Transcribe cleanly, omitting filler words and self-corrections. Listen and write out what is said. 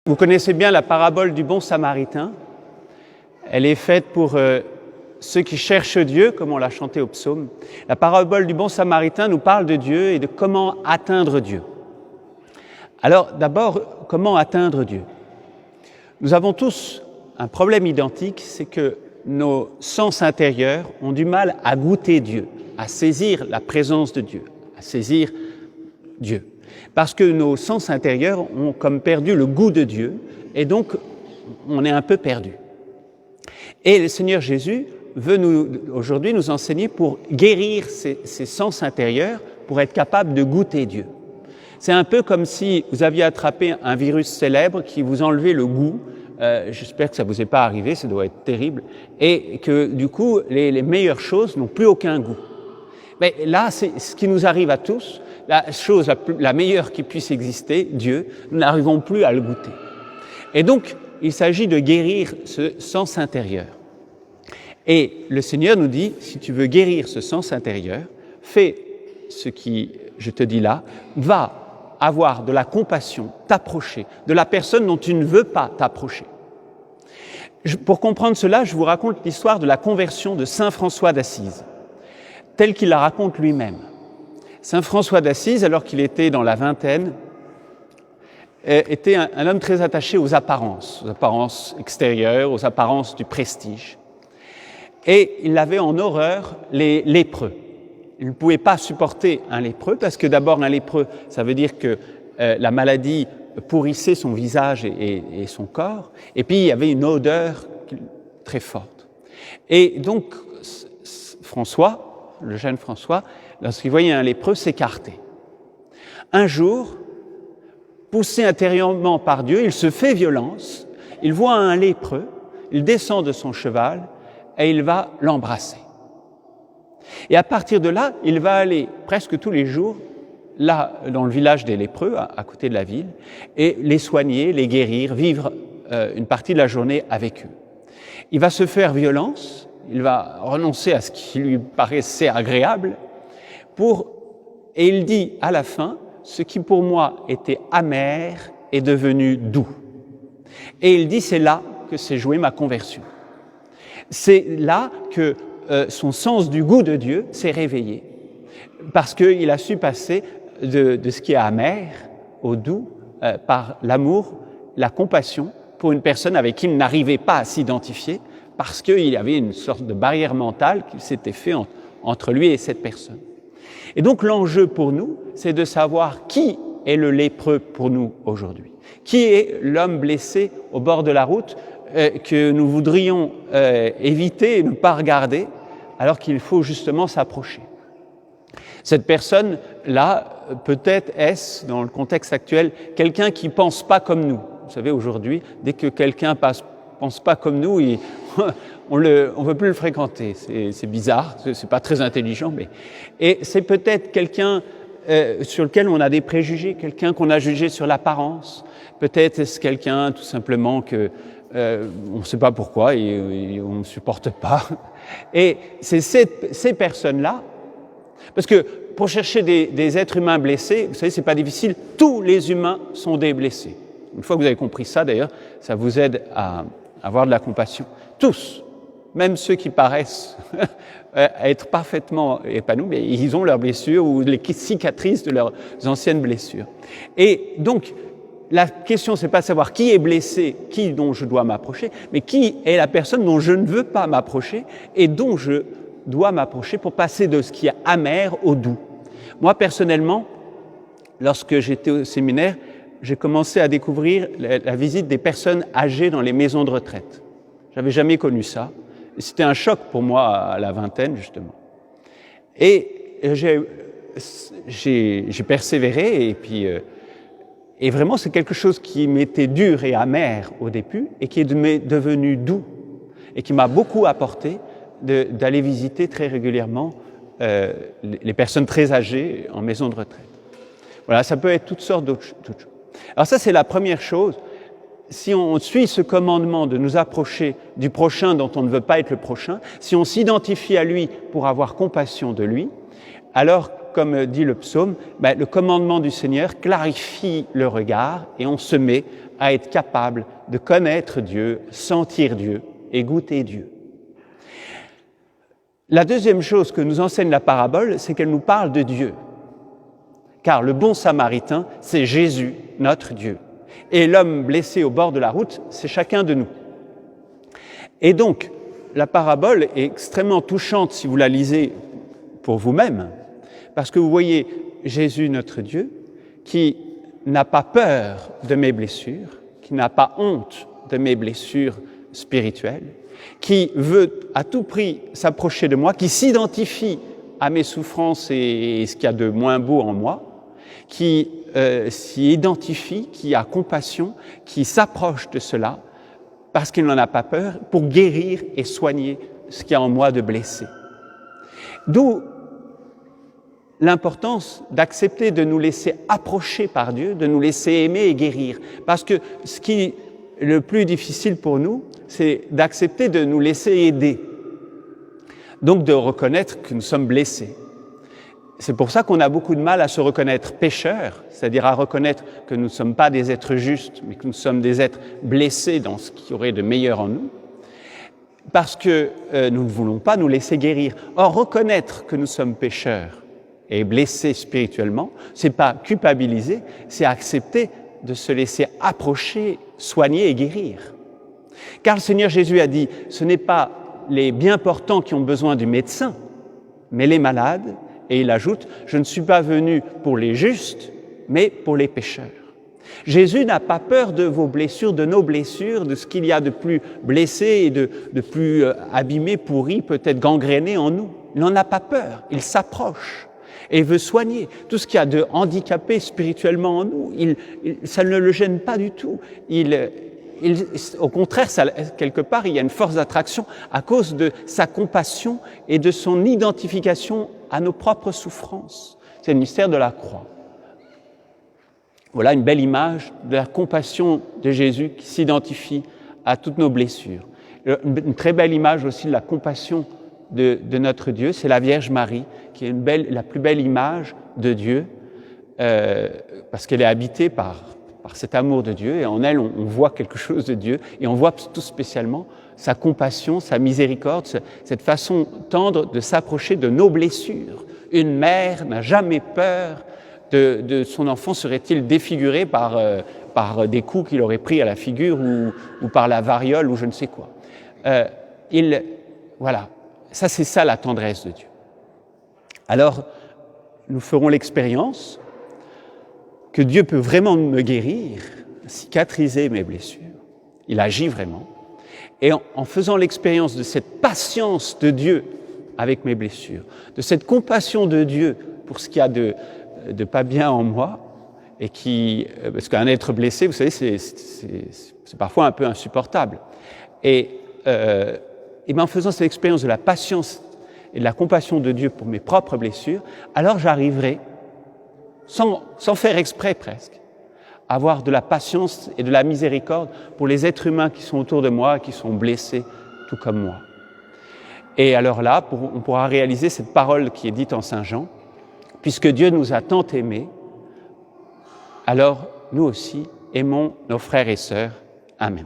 Vous connaissez bien la parabole du bon samaritain. Elle est faite pour ceux qui cherchent Dieu, comme on l'a chanté au psaume. La parabole du bon samaritain nous parle de Dieu et de comment atteindre Dieu. Alors d'abord, comment atteindre Dieu? Nous avons tous un problème identique, c'est que nos sens intérieurs ont du mal à goûter Dieu, à saisir la présence de Dieu, à saisir Dieu. Parce que nos sens intérieurs ont comme perdu le goût de Dieu et donc on est un peu perdu. Et le Seigneur Jésus veut aujourd'hui nous enseigner pour guérir ces sens intérieurs, pour être capable de goûter Dieu. C'est un peu comme si vous aviez attrapé un virus célèbre qui vous enlevait le goût. J'espère que ça ne vous est pas arrivé, ça doit être terrible. Et que du coup, les meilleures choses n'ont plus aucun goût. Mais là, c'est ce qui nous arrive à tous. La chose la meilleure qui puisse exister, Dieu, nous n'arrivons plus à le goûter. Et donc, il s'agit de guérir ce sens intérieur. Et le Seigneur nous dit, si tu veux guérir ce sens intérieur, fais ce qui, je te dis là, va avoir de la compassion, t'approcher de la personne dont tu ne veux pas t'approcher. Pour comprendre cela, je vous raconte l'histoire de la conversion de saint François d'Assise, telle qu'il la raconte lui-même. Saint François d'Assise, alors qu'il était dans la vingtaine, était un homme très attaché aux apparences extérieures, aux apparences du prestige. Et il avait en horreur les lépreux. Il ne pouvait pas supporter un lépreux, parce que d'abord un lépreux, ça veut dire que la maladie pourrissait son visage et son corps, et puis il y avait une odeur très forte. Et donc François, le jeune François, lorsqu'il voyait un lépreux, s'écartait. Un jour, poussé intérieurement par Dieu, il se fait violence, il voit un lépreux, il descend de son cheval et il va l'embrasser. Et à partir de là, il va aller presque tous les jours, là, dans le village des lépreux, à côté de la ville, et les soigner, les guérir, vivre une partie de la journée avec eux. Il va se faire violence, il va renoncer à ce qui lui paraissait agréable, et il dit à la fin, ce qui pour moi était amer est devenu doux. Et il dit, c'est là que s'est jouée ma conversion. C'est là que son sens du goût de Dieu s'est réveillé, parce qu'il a su passer de ce qui est amer au doux par l'amour, la compassion pour une personne avec qui il n'arrivait pas à s'identifier, parce qu'il y avait une sorte de barrière mentale qui s'était faite entre lui et cette personne. Et donc l'enjeu pour nous, c'est de savoir qui est le lépreux pour nous aujourd'hui. Qui est l'homme blessé au bord de la route que nous voudrions éviter et ne pas regarder, alors qu'il faut justement s'approcher. Cette personne-là, peut-être est-ce, dans le contexte actuel, quelqu'un qui ne pense pas comme nous. Vous savez, aujourd'hui, dès que quelqu'un pense pas comme nous, on veut plus le fréquenter. C'est bizarre, c'est pas très intelligent, et c'est peut-être quelqu'un sur lequel on a des préjugés, quelqu'un qu'on a jugé sur l'apparence. Peut-être est-ce quelqu'un tout simplement que on ne sait pas pourquoi et on ne supporte pas. Et c'est ces personnes-là, parce que pour chercher des êtres humains blessés, vous savez, c'est pas difficile. Tous les humains sont des blessés. Une fois que vous avez compris ça, d'ailleurs, ça vous aide à avoir de la compassion. Tous, même ceux qui paraissent être parfaitement épanouis, mais ils ont leurs blessures ou les cicatrices de leurs anciennes blessures. Et donc, la question, c'est pas de savoir qui est blessé, qui dont je dois m'approcher, mais qui est la personne dont je ne veux pas m'approcher et dont je dois m'approcher pour passer de ce qui est amer au doux. Moi, personnellement, lorsque j'étais au séminaire, j'ai commencé à découvrir la visite des personnes âgées dans les maisons de retraite. J'avais jamais connu ça. C'était un choc pour moi à la vingtaine, justement. Et j'ai persévéré, et vraiment c'est quelque chose qui m'était dur et amer au début, et qui est devenu doux, et qui m'a beaucoup apporté d'aller visiter très régulièrement les personnes très âgées en maison de retraite. Voilà, ça peut être toutes sortes d'autres choses. Alors ça, c'est la première chose. Si on suit ce commandement de nous approcher du prochain dont on ne veut pas être le prochain, si on s'identifie à lui pour avoir compassion de lui, alors comme dit le psaume, le commandement du Seigneur clarifie le regard et on se met à être capable de connaître Dieu, sentir Dieu et goûter Dieu. La deuxième chose que nous enseigne la parabole, c'est qu'elle nous parle de Dieu. Car le bon samaritain, c'est Jésus, notre Dieu. Et l'homme blessé au bord de la route, c'est chacun de nous. Et donc, la parabole est extrêmement touchante si vous la lisez pour vous-même, parce que vous voyez Jésus, notre Dieu, qui n'a pas peur de mes blessures, qui n'a pas honte de mes blessures spirituelles, qui veut à tout prix s'approcher de moi, qui s'identifie à mes souffrances et ce qu'il y a de moins beau en moi, qui s'y identifie, qui a compassion, qui s'approche de cela, parce qu'il n'en a pas peur, pour guérir et soigner ce qu'il y a en moi de blessé. D'où l'importance d'accepter de nous laisser approcher par Dieu, de nous laisser aimer et guérir. Parce que ce qui est le plus difficile pour nous, c'est d'accepter de nous laisser aider. Donc de reconnaître que nous sommes blessés. C'est pour ça qu'on a beaucoup de mal à se reconnaître pécheurs, c'est-à-dire à reconnaître que nous ne sommes pas des êtres justes, mais que nous sommes des êtres blessés dans ce qu'il y aurait de meilleur en nous, parce que nous ne voulons pas nous laisser guérir. Or, reconnaître que nous sommes pécheurs et blessés spirituellement, c'est pas culpabiliser, c'est accepter de se laisser approcher, soigner et guérir. Car le Seigneur Jésus a dit, ce n'est pas les bien portants qui ont besoin du médecin, mais les malades. Et il ajoute, je ne suis pas venu pour les justes, mais pour les pécheurs. Jésus n'a pas peur de vos blessures, de nos blessures, de ce qu'il y a de plus blessé et de plus abîmé, pourri, peut-être gangréné en nous. Il n'en a pas peur, il s'approche et veut soigner tout ce qu'il y a de handicapé spirituellement en nous. Ça ne le gêne pas du tout. Au contraire, quelque part, il y a une force d'attraction à cause de sa compassion et de son identification à nos propres souffrances. C'est le mystère de la croix. Voilà une belle image de la compassion de Jésus qui s'identifie à toutes nos blessures. Une très belle image aussi de la compassion de notre Dieu, c'est la Vierge Marie, qui est la plus belle image de Dieu, parce qu'elle est habitée par cet amour de Dieu, et en elle, on voit quelque chose de Dieu, et on voit tout spécialement sa compassion, sa miséricorde, cette façon tendre de s'approcher de nos blessures. Une mère n'a jamais peur de son enfant serait-il défiguré par des coups qu'il aurait pris à la figure ou par la variole ou je ne sais quoi. Voilà, ça c'est ça la tendresse de Dieu. Alors, nous ferons l'expérience que Dieu peut vraiment me guérir, cicatriser mes blessures. Il agit vraiment. Et en faisant l'expérience de cette patience de Dieu avec mes blessures, de cette compassion de Dieu pour ce qu'il y a de pas bien en moi, et parce qu'un être blessé, vous savez, c'est parfois un peu insupportable. Et en faisant cette expérience de la patience et de la compassion de Dieu pour mes propres blessures, alors j'arriverai, sans faire exprès presque, à avoir de la patience et de la miséricorde pour les êtres humains qui sont autour de moi, qui sont blessés tout comme moi. Et alors là, on pourra réaliser cette parole qui est dite en Saint Jean, puisque Dieu nous a tant aimés, alors nous aussi aimons nos frères et sœurs. Amen.